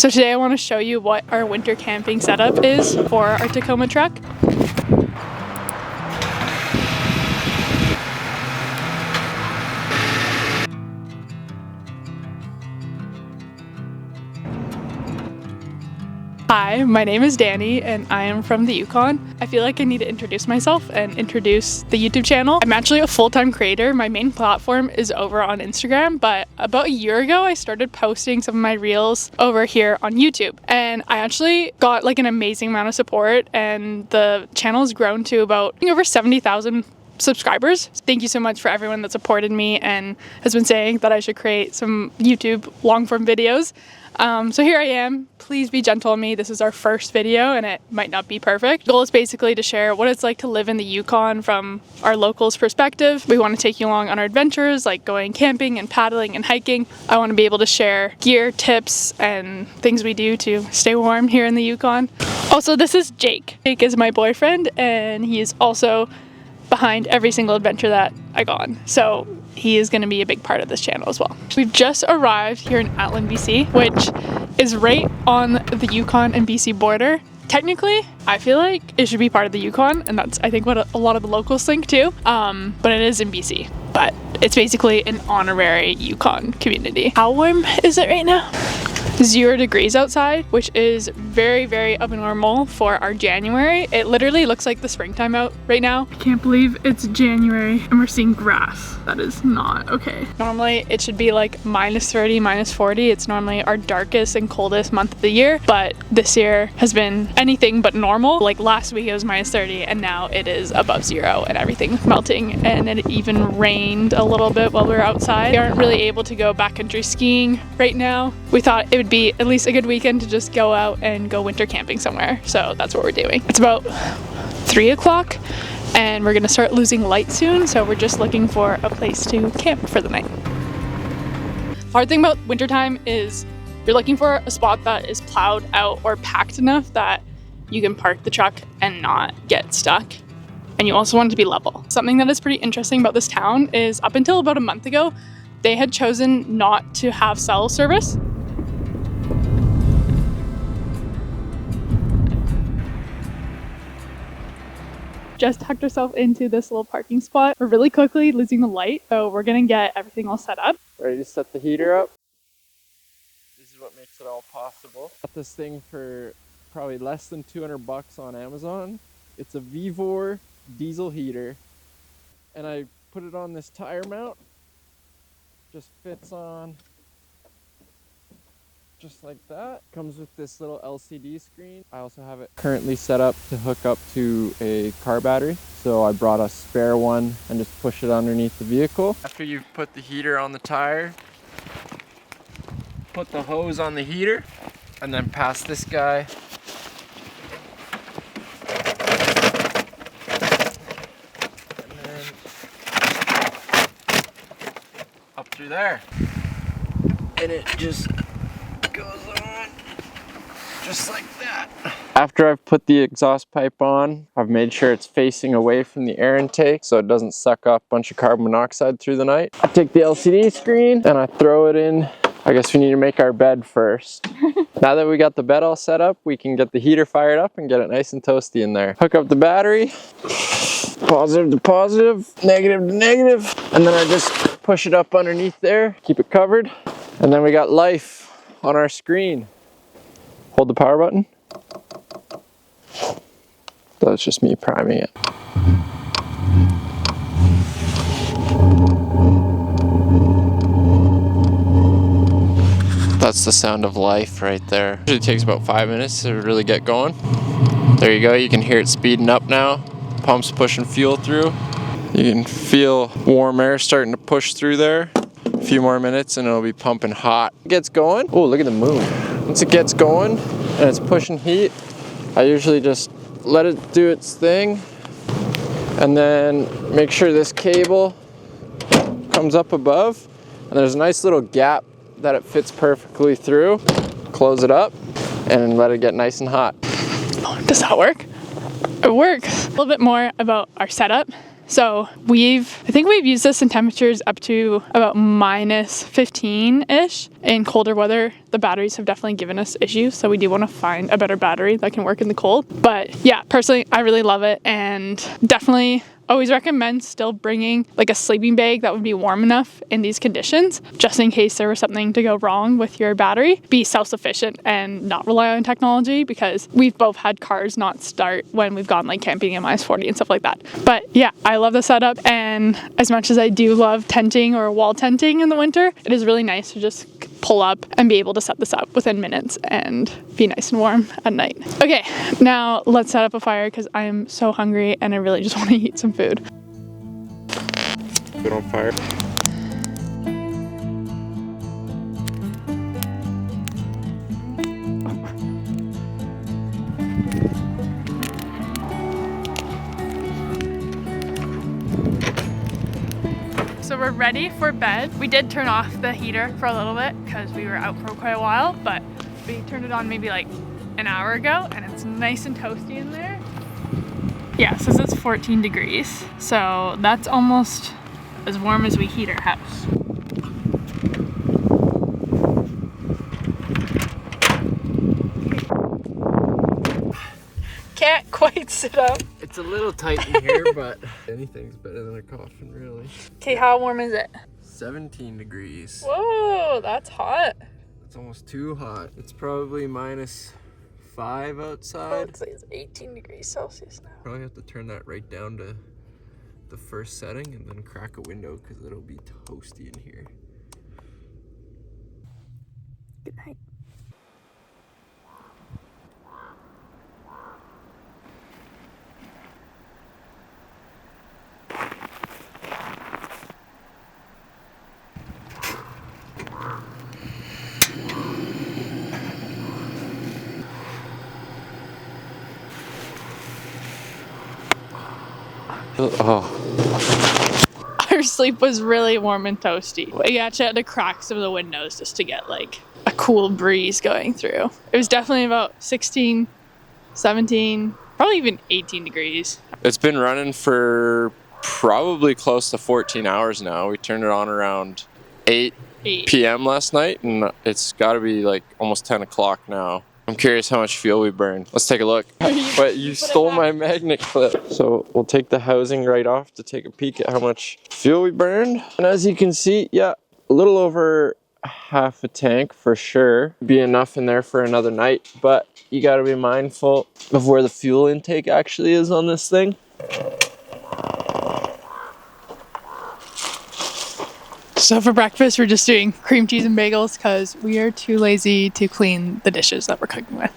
So today I want to show you what our winter camping setup is for our Tacoma truck. Hi, my name is Danny and I am from the Yukon. I feel like I need to introduce myself and introduce the YouTube channel. I'm actually a full-time creator. My main platform is over on Instagram, but about a year ago I started posting some of my reels over here on YouTube. And I actually got like an amazing amount of support and the channel has grown to about over 70,000 subscribers. Thank you so much for everyone that supported me and has been saying that I should create some YouTube long-form videos. So here I am. Please be gentle on me. This is our first video and it might not be perfect. The goal is basically to share what it's like to live in the Yukon from our locals' perspective. We want to take you along on our adventures, like going camping and paddling and hiking. I want to be able to share gear, tips, and things we do to stay warm here in the Yukon. Also, this is Jake. Jake is my boyfriend and he is also behind every single adventure that I go on. So he is going to be a big part of this channel as well. We've just arrived here in Atlan, BC, which is right on the Yukon and BC border. Technically, I feel like it should be part of the Yukon, and that's I think what a lot of the locals think too, but it is in BC. But it's basically an honorary Yukon community. How warm is it right now? 0 degrees outside, which is very, very abnormal for our January. It literally looks like the springtime out right now. I can't believe it's January and we're seeing grass. That is not okay. Normally it should be like -30, -40. It's normally our darkest and coldest month of the year, but this year has been anything but normal. Like last week it was -30 and now it is above 0 and everything's melting, and it even rained a little bit while we were outside. We aren't really able to go backcountry skiing right now. We thought it would be at least a good weekend to just go out and go winter camping somewhere, so that's what we're doing. It's about 3 o'clock and we're gonna start losing light soon, so we're just looking for a place to camp for the night. The hard thing about wintertime is you're looking for a spot that is plowed out or packed enough that you can park the truck and not get stuck. And you also want it to be level. Something that is pretty interesting about this town is up until about a month ago, they had chosen not to have cell service. Just tucked ourselves into this little parking spot. We're really quickly losing the light, so we're gonna get everything all set up. Ready to set the heater up? This is what makes it all possible. Got this thing for probably less than 200 bucks on Amazon. It's a Vivor diesel heater, and I put it on this tire mount. Just fits on just like that. Comes with this little LCD screen. I also have it currently set up to hook up to a car battery, so I brought a spare one and just push it underneath the vehicle. After you've put the heater on the tire, put the hose on the heater and then pass this guy and then up through there, and it just goes on just like that. After I've put the exhaust pipe on, I've made sure it's facing away from the air intake so it doesn't suck up a bunch of carbon monoxide through the night. I take the LCD screen and I throw it in. I guess we need to make our bed first. Now that we got the bed all set up, we can get the heater fired up and get it nice and toasty in there. Hook up the battery, positive to positive, negative to negative, and then I just push it up underneath there, keep it covered, and then we got life on our screen. Hold the power button. That's just me priming it. That's the sound of life right there. It usually takes about 5 minutes to really get going. There you go, you can hear it speeding up now. Pump's pushing fuel through. You can feel warm air starting to push through there. A few more minutes and it'll be pumping hot. It gets going. Oh, look at the moon. Once it gets going and it's pushing heat, I usually just let it do its thing and then make sure this cable comes up above and there's a nice little gap that it fits perfectly through. Close it up and let it get nice and hot. Does that work? It works. A little bit more about our setup. So I think we've used this in temperatures up to about minus 15-ish. In colder weather, the batteries have definitely given us issues, so we do want to find a better battery that can work in the cold. But yeah, personally, I really love it, and definitely always recommend still bringing like a sleeping bag that would be warm enough in these conditions, just in case there was something to go wrong with your battery. Be self-sufficient and not rely on technology, because we've both had cars not start when we've gone like camping in minus 40 and stuff like that. But yeah, I love the setup, and as much as I do love tenting or wall tenting in the winter, it is really nice to just pull up and be able to set this up within minutes and be nice and warm at night. Okay, now let's set up a fire because I am so hungry and I really just want to eat some food. Put on fire. So we're ready for bed. We did turn off the heater for a little bit because we were out for quite a while, but we turned it on maybe like an hour ago and it's nice and toasty in there. Yeah, it says it's 14 degrees. So that's almost as warm as we heat our house. Can't quite sit up. It's a little tight in here, but anything's better than a coffin, really. Okay, how warm is it? 17 degrees. Whoa, that's hot. It's almost too hot. It's probably minus 5 outside. It's 18 degrees Celsius now. Probably have to turn that right down to the first setting and then crack a window because it'll be toasty in here. Good night. Oh. Our sleep was really warm and toasty. We actually had to crack some of the windows just to get like a cool breeze going through. It was definitely about 16, 17, probably even 18 degrees. It's been running for probably close to 14 hours now. We turned it on around 8 p.m. last night, and it's got to be like almost 10 o'clock now. I'm curious how much fuel we burned. Let's take a look. But you stole my magnet clip. So we'll take the housing right off to take a peek at how much fuel we burned. And as you can see, yeah, a little over half a tank for sure. Be enough in there for another night, but you got to be mindful of where the fuel intake actually is on this thing. So for breakfast, we're just doing cream cheese and bagels because we are too lazy to clean the dishes that we're cooking with.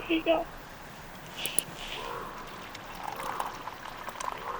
Here you go.